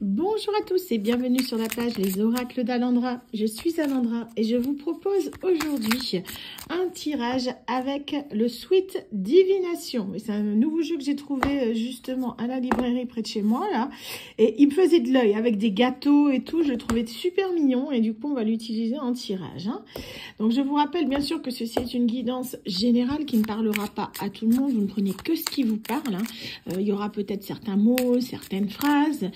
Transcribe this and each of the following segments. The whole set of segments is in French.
Bonjour à tous et bienvenue sur la page Les Oracles d'Alandra. Je suis Alandra et je vous propose aujourd'hui un tirage avec le Sweet Divination. C'est un nouveau jeu que j'ai trouvé justement à la librairie près de chez moi là. Et il me faisait de l'œil avec des gâteaux et tout. Je le trouvais super mignon et du coup on va l'utiliser en tirage. Donc je vous rappelle bien sûr que ceci est une guidance générale qui ne parlera pas à tout le monde. Vous ne prenez que ce qui vous parle. Il y aura peut-être certains mots, certaines phrases,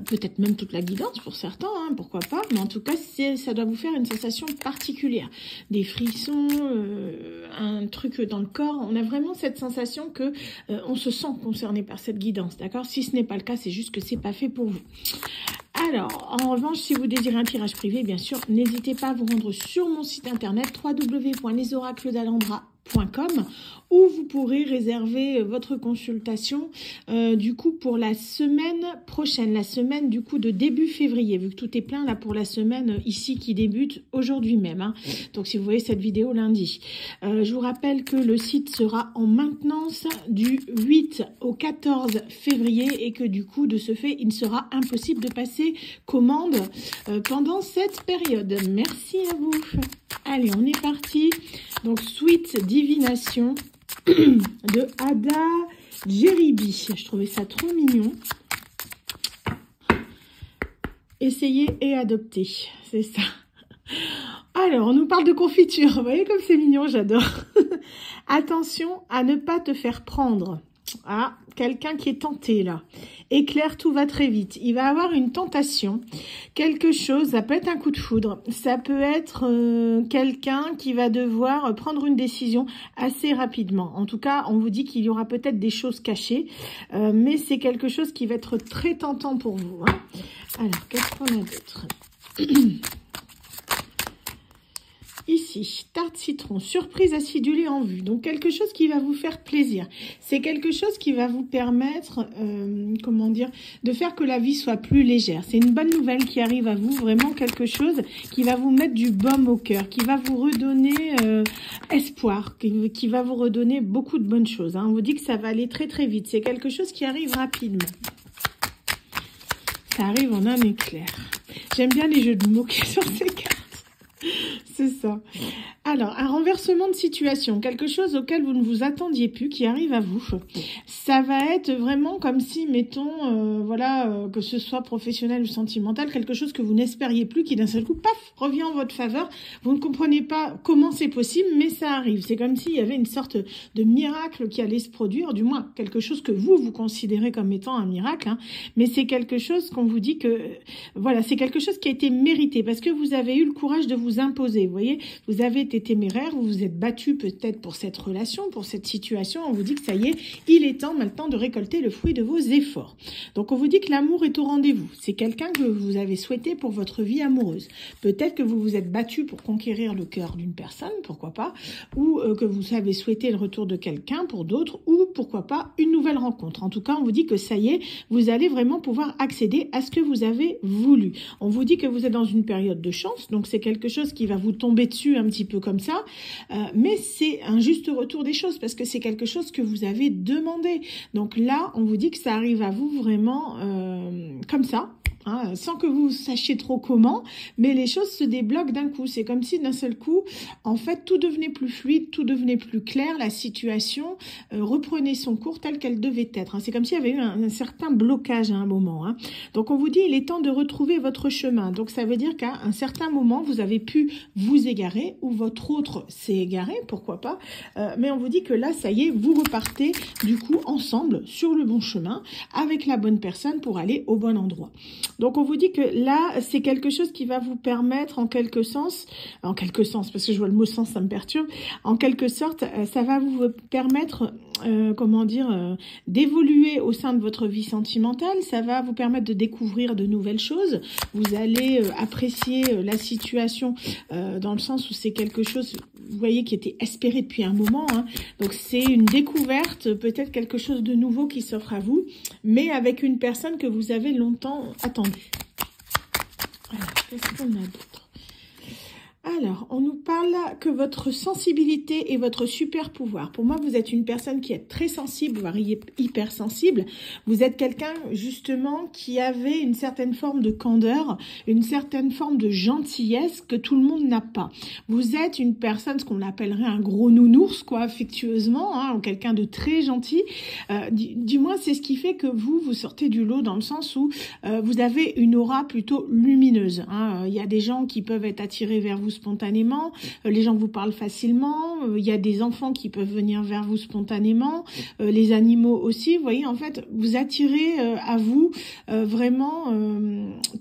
peut-être même toute la guidance pour certains, pourquoi pas. Mais en tout cas, ça doit vous faire une sensation particulière. Des frissons, un truc dans le corps. On a vraiment cette sensation que on se sent concerné par cette guidance, d'accord? Si ce n'est pas le cas, c'est juste que c'est pas fait pour vous. Alors, en revanche, si vous désirez un tirage privé, bien sûr, n'hésitez pas à vous rendre sur mon site internet www.lesoracledallandra.com où vous pourrez réserver votre consultation du coup pour la semaine prochaine, la semaine du coup de début février, vu que tout est plein là pour la semaine ici qui débute aujourd'hui même. Donc si vous voyez cette vidéo lundi. Je vous rappelle que le site sera en maintenance du 8 au 14 février et que du coup de ce fait il sera impossible de passer commande pendant cette période. Merci à vous. Allez, on est parti. Donc, Sweet Divination de Ada Jeribi. Je trouvais ça trop mignon. Essayez et adoptez. C'est ça. Alors, on nous parle de confiture. Vous voyez comme c'est mignon, j'adore. Attention à ne pas te faire prendre. Ah, quelqu'un qui est tenté là. Éclair, tout va très vite. Il va avoir une tentation, quelque chose, ça peut être un coup de foudre, ça peut être quelqu'un qui va devoir prendre une décision assez rapidement. En tout cas, on vous dit qu'il y aura peut-être des choses cachées, mais c'est quelque chose qui va être très tentant pour vous. Alors, qu'est-ce qu'on a d'autre? Ici, tarte citron, surprise acidulée en vue. Donc, quelque chose qui va vous faire plaisir. C'est quelque chose qui va vous permettre, comment dire, de faire que la vie soit plus légère. C'est une bonne nouvelle qui arrive à vous. Vraiment quelque chose qui va vous mettre du baume au cœur, qui va vous redonner espoir, qui va vous redonner beaucoup de bonnes choses. On vous dit que ça va aller très très vite. C'est quelque chose qui arrive rapidement. Ça arrive en un éclair. J'aime bien les jeux de mots qui sont ces cartes. C'est ça. Alors, un renversement de situation, quelque chose auquel vous ne vous attendiez plus, qui arrive à vous. Ça va être vraiment comme si, mettons, que ce soit professionnel ou sentimental, quelque chose que vous n'espériez plus, qui d'un seul coup, paf, revient en votre faveur. Vous ne comprenez pas comment c'est possible, mais ça arrive. C'est comme s'il y avait une sorte de miracle qui allait se produire, du moins quelque chose que vous considérez comme étant un miracle, mais c'est quelque chose qu'on vous dit que, voilà, c'est quelque chose qui a été mérité, parce que vous avez eu le courage de vous imposer, vous voyez, vous avez été téméraire, vous vous êtes battu peut-être pour cette relation, pour cette situation, on vous dit que ça y est, il est temps maintenant de récolter le fruit de vos efforts. Donc on vous dit que l'amour est au rendez-vous, c'est quelqu'un que vous avez souhaité pour votre vie amoureuse. Peut-être que vous vous êtes battu pour conquérir le cœur d'une personne, pourquoi pas, ou que vous avez souhaité le retour de quelqu'un pour d'autres, ou pourquoi pas une nouvelle rencontre. En tout cas, on vous dit que ça y est, vous allez vraiment pouvoir accéder à ce que vous avez voulu. On vous dit que vous êtes dans une période de chance, donc c'est quelque chose qui va vous tomber dessus un petit peu comme ça, mais c'est un juste retour des choses parce que c'est quelque chose que vous avez demandé. Donc là, on vous dit que ça arrive à vous vraiment comme ça. Sans que vous sachiez trop comment, mais les choses se débloquent d'un coup. C'est comme si d'un seul coup, en fait, tout devenait plus fluide, tout devenait plus clair, la situation reprenait son cours tel qu'elle devait être. C'est comme s'il y avait eu un certain blocage à un moment. Donc on vous dit, il est temps de retrouver votre chemin. Donc ça veut dire qu'à un certain moment, vous avez pu vous égarer ou votre autre s'est égaré, pourquoi pas. Mais on vous dit que là, ça y est, vous repartez du coup ensemble sur le bon chemin avec la bonne personne pour aller au bon endroit. Donc, on vous dit que là, c'est quelque chose qui va vous permettre, en quelque sens, parce que je vois le mot sens, ça me perturbe, en quelque sorte, ça va vous permettre, d'évoluer au sein de votre vie sentimentale, ça va vous permettre de découvrir de nouvelles choses, vous allez apprécier la situation dans le sens où c'est quelque chose, vous voyez, qui était espéré depuis un moment, donc c'est une découverte, peut-être quelque chose de nouveau qui s'offre à vous, mais avec une personne que vous avez longtemps attendue. Alors, qu'est-ce qu'on a d'autre? Alors, on nous parle que votre sensibilité est votre super pouvoir. Pour moi, vous êtes une personne qui est très sensible, voire hypersensible. Vous êtes quelqu'un, justement, qui avait une certaine forme de candeur, une certaine forme de gentillesse que tout le monde n'a pas. Vous êtes une personne, ce qu'on appellerait un gros nounours, quoi, affectueusement, hein, ou quelqu'un de très gentil. Du moins, c'est ce qui fait que vous sortez du lot dans le sens où vous avez une aura plutôt lumineuse. Hein. Il y a des gens qui peuvent être attirés vers vous spontanément, les gens vous parlent facilement, il y a des enfants qui peuvent venir vers vous spontanément, les animaux aussi, vous voyez, en fait, vous attirez à vous vraiment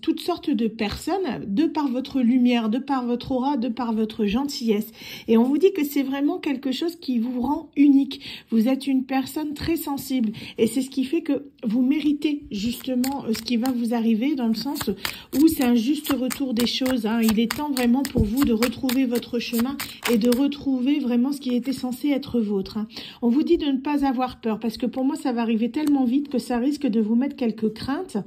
toutes sortes de personnes, de par votre lumière, de par votre aura, de par votre gentillesse. Et on vous dit que c'est vraiment quelque chose qui vous rend unique. Vous êtes une personne très sensible et c'est ce qui fait que vous méritez justement ce qui va vous arriver dans le sens où c'est un juste retour des choses. Hein. Il est temps vraiment pour vous de retrouver votre chemin et de retrouver vraiment ce qui était censé être vôtre. Hein. On vous dit de ne pas avoir peur parce que pour moi ça va arriver tellement vite que ça risque de vous mettre quelques craintes,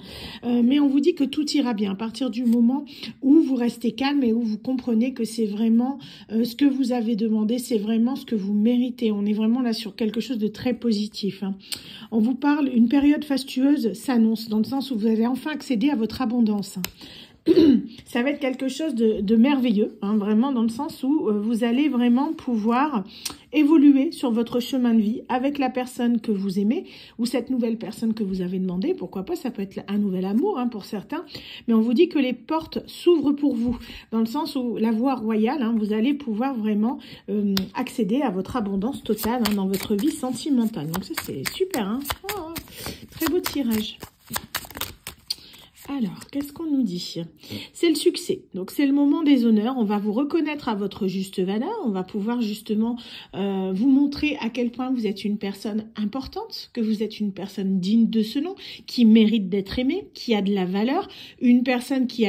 mais on vous dit que tout ira bien à partir du moment où vous restez calme et où vous comprenez que c'est vraiment ce que vous avez demandé, c'est vraiment ce que vous méritez. On est vraiment là sur quelque chose de très positif. Hein. On vous parle, une période fastueuse s'annonce dans le sens où vous allez enfin accéder à votre abondance. Hein. Ça va être quelque chose de merveilleux, hein, vraiment dans le sens où vous allez vraiment pouvoir évoluer sur votre chemin de vie avec la personne que vous aimez ou cette nouvelle personne que vous avez demandé. Pourquoi pas, ça peut être un nouvel amour hein, pour certains, mais on vous dit que les portes s'ouvrent pour vous, dans le sens où la voie royale, hein, vous allez pouvoir vraiment accéder à votre abondance totale hein, dans votre vie sentimentale. Donc ça c'est super, hein. Oh, très beau tirage. Alors, qu'est-ce qu'on nous dit? C'est le succès. Donc, c'est le moment des honneurs. On va vous reconnaître à votre juste valeur. On va pouvoir justement vous montrer à quel point vous êtes une personne importante, que vous êtes une personne digne de ce nom, qui mérite d'être aimée, qui a de la valeur, une personne qui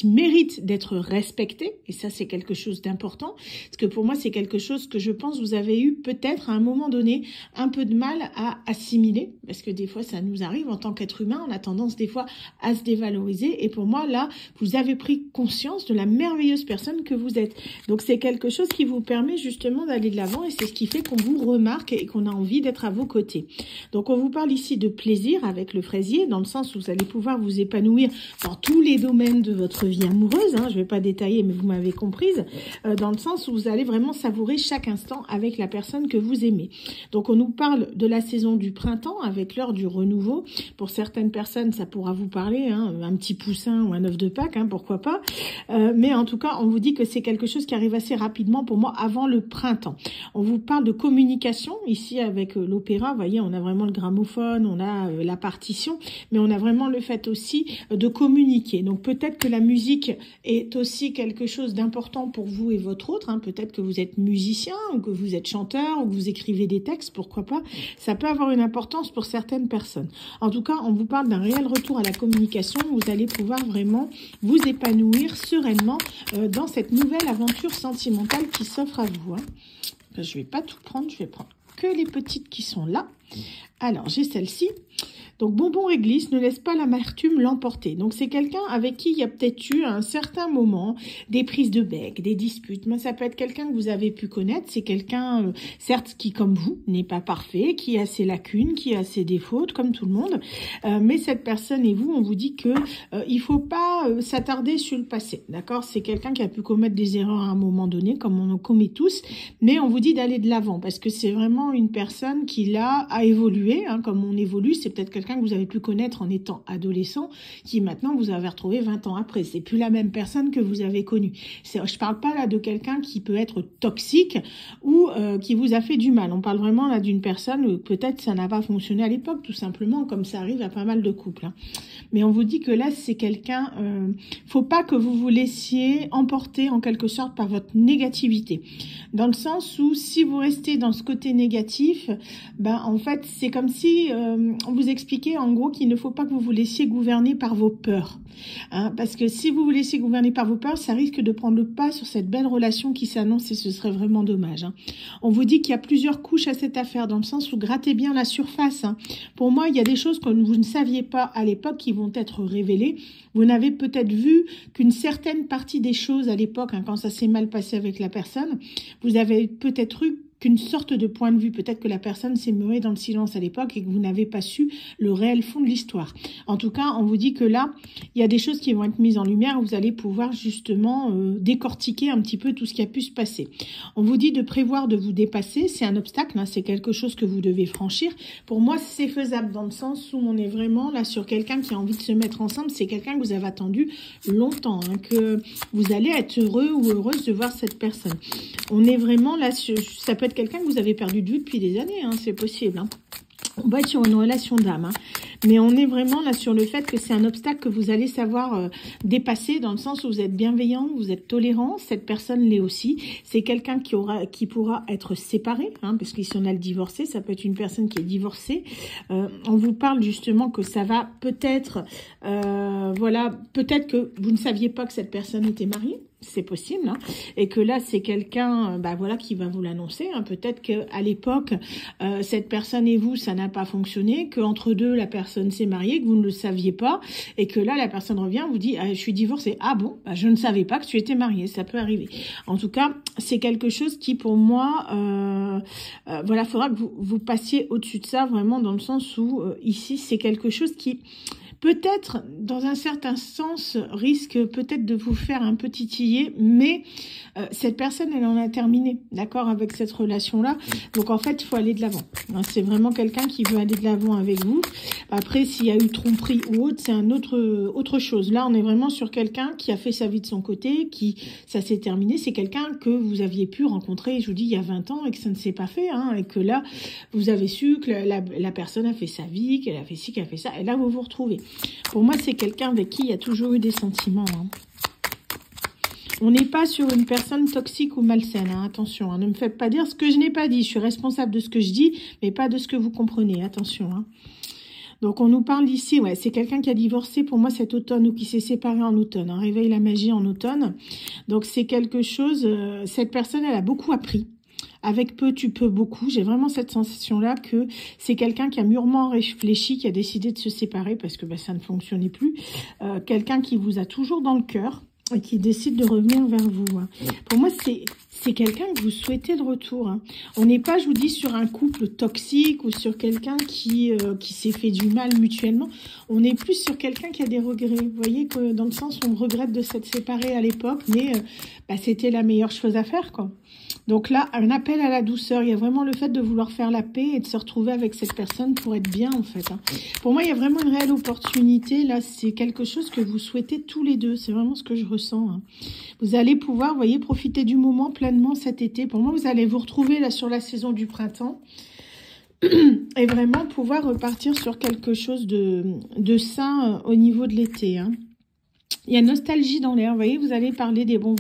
mérite d'être respectée. Et ça, c'est quelque chose d'important. Parce que pour moi, c'est quelque chose que je pense vous avez eu peut-être à un moment donné un peu de mal à assimiler. Parce que des fois, ça nous arrive en tant qu'être humain. On a tendance des fois à se dévaloriser et pour moi là vous avez pris conscience de la merveilleuse personne que vous êtes, donc c'est quelque chose qui vous permet justement d'aller de l'avant et c'est ce qui fait qu'on vous remarque et qu'on a envie d'être à vos côtés. Donc on vous parle ici de plaisir avec le fraisier dans le sens où vous allez pouvoir vous épanouir dans tous les domaines de votre vie amoureuse, hein, je vais pas détailler mais vous m'avez comprise, dans le sens où vous allez vraiment savourer chaque instant avec la personne que vous aimez. Donc on nous parle de la saison du printemps avec l'heure du renouveau. Pour certaines personnes ça pourra vous parler, un petit poussin ou un œuf de Pâques, hein, pourquoi pas. Mais en tout cas, on vous dit que c'est quelque chose qui arrive assez rapidement pour moi avant le printemps. On vous parle de communication ici avec l'opéra. Vous voyez, on a vraiment le gramophone, on a la partition, mais on a vraiment le fait aussi de communiquer. Donc peut-être que la musique est aussi quelque chose d'important pour vous et votre autre. Hein. Peut-être que vous êtes musicien ou que vous êtes chanteur ou que vous écrivez des textes, pourquoi pas. Ça peut avoir une importance pour certaines personnes. En tout cas, on vous parle d'un réel retour à la communication. Vous allez pouvoir vraiment vous épanouir sereinement dans cette nouvelle aventure sentimentale qui s'offre à vous. Hein. Je ne vais pas tout prendre, je vais prendre que les petites qui sont là. Alors, j'ai celle-ci. Donc, bonbon réglisse, ne laisse pas l'amertume l'emporter. Donc, c'est quelqu'un avec qui il y a peut-être eu à un certain moment des prises de bec, des disputes. Mais ça peut être quelqu'un que vous avez pu connaître. C'est quelqu'un, certes, qui, comme vous, n'est pas parfait, qui a ses lacunes, qui a ses défauts, comme tout le monde. Mais cette personne et vous, on vous dit que il faut pas s'attarder sur le passé. D'accord? C'est quelqu'un qui a pu commettre des erreurs à un moment donné, comme on en commet tous. Mais on vous dit d'aller de l'avant, parce que c'est vraiment une personne qui, là, a évolué. Hein, comme on évolue, c'est peut-être quelqu'un que vous avez pu connaître en étant adolescent, qui maintenant vous avez retrouvé 20 ans après. C'est plus la même personne que vous avez connue. Je parle pas là de quelqu'un qui peut être toxique ou qui vous a fait du mal. On parle vraiment là d'une personne où peut-être ça n'a pas fonctionné à l'époque, tout simplement, comme ça arrive à pas mal de couples. Hein. Mais on vous dit que là, c'est quelqu'un... faut pas que vous vous laissiez emporter en quelque sorte par votre négativité. Dans le sens où si vous restez dans ce côté négatif, ben en fait, fait, c'est comme si on vous expliquait en gros qu'il ne faut pas que vous vous laissiez gouverner par vos peurs. Hein, parce que si vous vous laissez gouverner par vos peurs, ça risque de prendre le pas sur cette belle relation qui s'annonce et ce serait vraiment dommage. Hein. On vous dit qu'il y a plusieurs couches à cette affaire, dans le sens où grattez bien la surface. Hein. Pour moi, il y a des choses que vous ne saviez pas à l'époque qui vont être révélées. Vous n'avez peut-être vu qu'une certaine partie des choses à l'époque, hein, quand ça s'est mal passé avec la personne, vous avez peut-être eu qu'une sorte de point de vue. Peut-être que la personne s'est murée dans le silence à l'époque et que vous n'avez pas su le réel fond de l'histoire. En tout cas, on vous dit que là, il y a des choses qui vont être mises en lumière. Vous allez pouvoir justement décortiquer un petit peu tout ce qui a pu se passer. On vous dit de prévoir de vous dépasser. C'est un obstacle, hein, c'est quelque chose que vous devez franchir. Pour moi, c'est faisable dans le sens où on est vraiment là sur quelqu'un qui a envie de se mettre ensemble. C'est quelqu'un que vous avez attendu longtemps, hein, que vous allez être heureux ou heureuse de voir cette personne. On est vraiment là, ça peut être quelqu'un que vous avez perdu de vue depuis des années, hein, c'est possible. Hein. On va être sur une relation d'âme, hein. Mais on est vraiment là sur le fait que c'est un obstacle que vous allez savoir dépasser, dans le sens où vous êtes bienveillant, vous êtes tolérant, cette personne l'est aussi. C'est quelqu'un qui pourra être séparé, hein, parce qu'ici on a le divorcé, ça peut être une personne qui est divorcée. On vous parle justement que ça va peut-être, voilà, peut-être que vous ne saviez pas que cette personne était mariée. C'est possible, hein, et que là c'est quelqu'un, bah voilà, qui va vous l'annoncer. Hein. Peut-être que à l'époque, cette personne et vous, ça n'a pas fonctionné, que entre deux la personne s'est mariée, que vous ne le saviez pas, et que là la personne revient, vous dit, je suis divorcée. Ah bon, bah, je ne savais pas que tu étais mariée. Ça peut arriver. En tout cas, c'est quelque chose qui pour moi, voilà, faudra que vous passiez au-dessus de ça, vraiment dans le sens où ici c'est quelque chose qui peut-être, dans un certain sens, risque peut-être de vous faire un peu titiller, mais cette personne, elle en a terminé, d'accord, avec cette relation-là. Donc, en fait, il faut aller de l'avant. C'est vraiment quelqu'un qui veut aller de l'avant avec vous. Après, s'il y a eu tromperie ou autre, c'est autre chose. Là, on est vraiment sur quelqu'un qui a fait sa vie de son côté, ça s'est terminé. C'est quelqu'un que vous aviez pu rencontrer, je vous dis, il y a 20 ans et que ça ne s'est pas fait, hein, et que là, vous avez su que la personne a fait sa vie, qu'elle a fait ci, qu'elle a fait ça, et là, vous vous retrouvez. Pour moi, c'est quelqu'un avec qui il y a toujours eu des sentiments. Hein. On n'est pas sur une personne toxique ou malsaine. Hein. Attention, hein. Ne me faites pas dire ce que je n'ai pas dit. Je suis responsable de ce que je dis, mais pas de ce que vous comprenez. Attention. Hein. Donc, on nous parle ici, ouais, c'est quelqu'un qui a divorcé pour moi cet automne ou qui s'est séparé en automne. Hein. Réveille la magie en automne. Donc, c'est quelque chose... cette personne, elle a beaucoup appris. Avec peu, tu peux beaucoup. J'ai vraiment cette sensation-là que c'est quelqu'un qui a mûrement réfléchi, qui a décidé de se séparer parce que ça ne fonctionnait plus. Quelqu'un qui vous a toujours dans le cœur et qui décide de revenir vers vous. Hein. Pour moi, c'est quelqu'un que vous souhaitez de retour. Hein. On n'est pas, je vous dis, sur un couple toxique ou sur quelqu'un qui s'est fait du mal mutuellement. On est plus sur quelqu'un qui a des regrets. Vous voyez que dans le sens où on regrette de s'être séparé à l'époque, mais c'était la meilleure chose à faire, quoi. Donc là, un appel à la douceur. Il y a vraiment le fait de vouloir faire la paix et de se retrouver avec cette personne pour être bien, en fait. Hein. Pour moi, il y a vraiment une réelle opportunité. Là, c'est quelque chose que vous souhaitez tous les deux. C'est vraiment ce que je ressens. Hein. Vous allez pouvoir, vous voyez, profiter du moment pleinement cet été. Pour moi, vous allez vous retrouver là sur la saison du printemps. Et vraiment pouvoir repartir sur quelque chose de sain au niveau de l'été. Hein. Il y a nostalgie dans l'air, vous voyez, vous allez parler des bons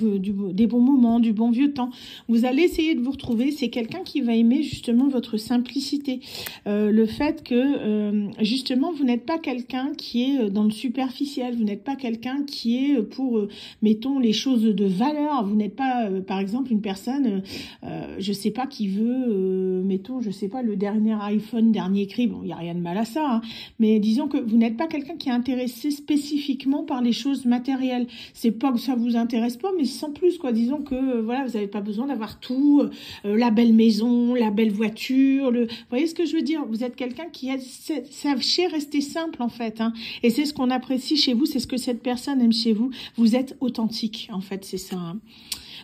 moments, du bon vieux temps. Vous allez essayer de vous retrouver. C'est quelqu'un qui va aimer justement votre simplicité. Le fait que, justement, vous n'êtes pas quelqu'un qui est dans le superficiel. Vous n'êtes pas quelqu'un qui est pour, mettons, les choses de valeur. Vous n'êtes pas, par exemple, une personne, je sais pas, qui veut, mettons, je sais pas, le dernier iPhone, dernier cri. Bon, il n'y a rien de mal à ça, hein, mais disons que vous n'êtes pas quelqu'un qui est intéressé spécifiquement par les choses matériel. C'est pas que ça vous intéresse pas, mais sans plus, quoi. Disons que, voilà, vous n'avez pas besoin d'avoir tout, la belle maison, la belle voiture, vous voyez ce que je veux dire? Vous êtes quelqu'un qui sachez rester simple, en fait, hein. Et c'est ce qu'on apprécie chez vous, c'est ce que cette personne aime chez vous. Vous êtes authentique, en fait, c'est ça, hein.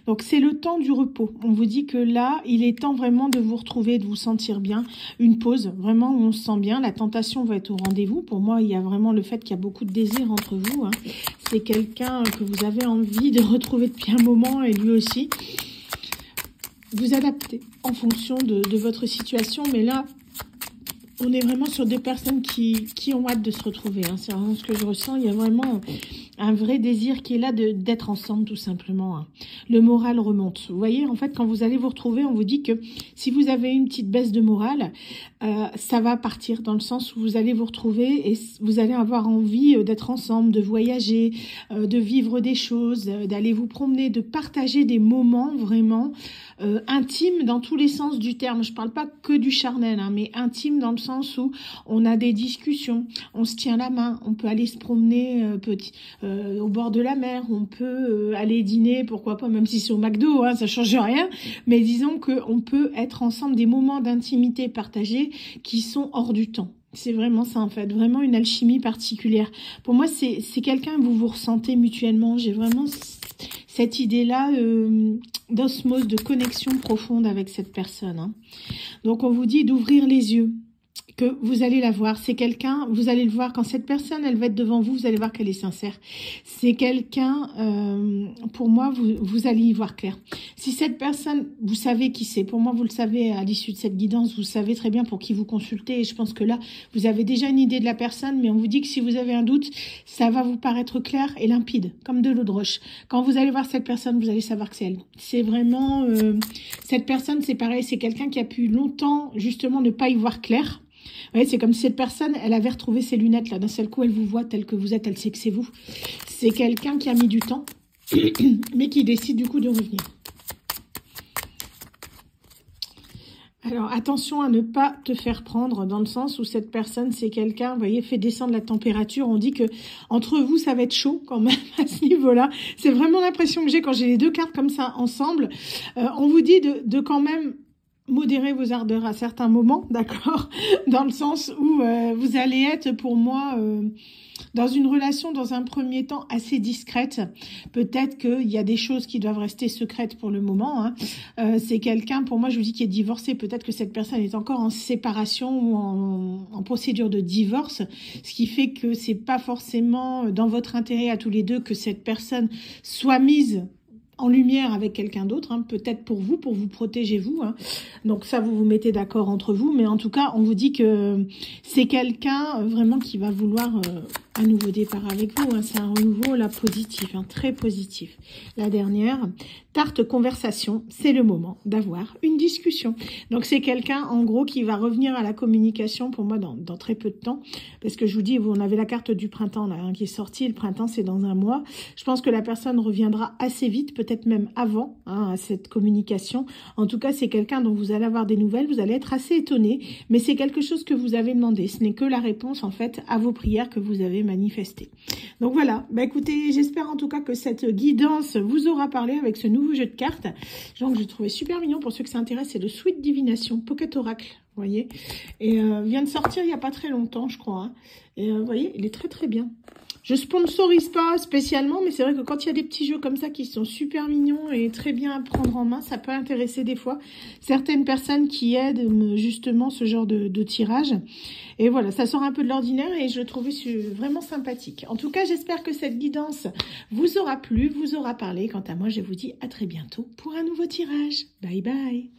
Donc, c'est le temps du repos. On vous dit que là, il est temps vraiment de vous retrouver, de vous sentir bien. Une pause, vraiment, où on se sent bien. La tentation va être au rendez-vous. Pour moi, il y a vraiment le fait qu'il y a beaucoup de désir entre vous. Hein. C'est quelqu'un que vous avez envie de retrouver depuis un moment et lui aussi. Vous adaptez en fonction de votre situation. Mais là, On est vraiment sur des personnes qui ont hâte de se retrouver. Hein. C'est vraiment ce que je ressens. Il y a vraiment un vrai désir qui est là d'être ensemble, tout simplement. Hein. Le moral remonte. Vous voyez, en fait, quand vous allez vous retrouver, on vous dit que si vous avez une petite baisse de morale, ça va partir dans le sens où vous allez vous retrouver et vous allez avoir envie d'être ensemble, de voyager, de vivre des choses, d'aller vous promener, de partager des moments vraiment intimes dans tous les sens du terme. Je parle pas que du charnel, hein, mais intime dans le sens où on a des discussions, on se tient la main, on peut aller se promener au bord de la mer, on peut aller dîner, pourquoi pas, même si c'est au McDo, hein, ça change rien, mais disons qu'on peut être ensemble, des moments d'intimité partagés qui sont hors du temps. C'est vraiment ça, en fait, vraiment une alchimie particulière. Pour moi, c'est quelqu'un que vous vous ressentez mutuellement. J'ai vraiment cette idée-là d'osmose, de connexion profonde avec cette personne. Hein. Donc, on vous dit d'ouvrir les yeux, que vous allez la voir. C'est quelqu'un, vous allez le voir, quand cette personne, elle va être devant vous, vous allez voir qu'elle est sincère. C'est quelqu'un, pour moi, vous allez y voir clair. Si cette personne, vous savez qui c'est, pour moi, vous le savez à l'issue de cette guidance, vous savez très bien pour qui vous consultez, et je pense que là, vous avez déjà une idée de la personne, mais on vous dit que si vous avez un doute, ça va vous paraître clair et limpide, comme de l'eau de roche. Quand vous allez voir cette personne, vous allez savoir que c'est elle. C'est vraiment, cette personne, c'est pareil, c'est quelqu'un qui a pu longtemps, justement, ne pas y voir clair. Ouais, c'est comme si cette personne, elle avait retrouvé ses lunettes, là. D'un seul coup, elle vous voit tel que vous êtes, elle sait que c'est vous. C'est quelqu'un qui a mis du temps, mais qui décide du coup de revenir. Alors, attention à ne pas te faire prendre, dans le sens où cette personne, c'est quelqu'un, vous voyez, fait descendre la température. On dit que entre vous, ça va être chaud quand même à ce niveau-là. C'est vraiment l'impression que j'ai quand j'ai les deux cartes comme ça ensemble. On vous dit de quand même modérer vos ardeurs à certains moments, d'accord, dans le sens où vous allez être, pour moi, dans une relation, dans un premier temps, assez discrète. Peut-être qu'il y a des choses qui doivent rester secrètes pour le moment. Hein. C'est quelqu'un, pour moi, je vous dis, qui est divorcé. Peut-être que cette personne est encore en séparation ou en procédure de divorce, ce qui fait que c'est pas forcément dans votre intérêt à tous les deux que cette personne soit mise en lumière avec quelqu'un d'autre, hein, peut-être pour vous protéger vous. Hein. Donc ça, vous vous mettez d'accord entre vous, mais en tout cas, on vous dit que c'est quelqu'un vraiment qui va vouloir un nouveau départ avec vous. Hein. C'est un renouveau là positif, hein, très positif. La dernière, tarte conversation, c'est le moment d'avoir une discussion. Donc c'est quelqu'un en gros qui va revenir à la communication pour moi dans très peu de temps, parce que je vous dis, on avait la carte du printemps là, hein, qui est sortie. Le printemps, c'est dans un mois. Je pense que la personne reviendra assez vite, peut-être même avant, hein, à cette communication. En tout cas, c'est quelqu'un dont vous allez avoir des nouvelles, vous allez être assez étonné, mais c'est quelque chose que vous avez demandé. Ce n'est que la réponse en fait à vos prières que vous avez manifestées. Donc voilà, bah écoutez, j'espère en tout cas que cette guidance vous aura parlé avec ce nouveau jeu de cartes. Donc je trouvais super mignon, pour ceux que ça intéresse, c'est le Sweet Divination Pocket Oracle, vous voyez, et vient de sortir il n'y a pas très longtemps, je crois. Hein. Et vous voyez, il est très très bien. Je sponsorise pas spécialement, mais c'est vrai que quand il y a des petits jeux comme ça qui sont super mignons et très bien à prendre en main, ça peut intéresser des fois certaines personnes qui aident justement ce genre de tirage. Et voilà, ça sort un peu de l'ordinaire et je le trouvais vraiment sympathique. En tout cas, j'espère que cette guidance vous aura plu, vous aura parlé. Quant à moi, je vous dis à très bientôt pour un nouveau tirage. Bye bye.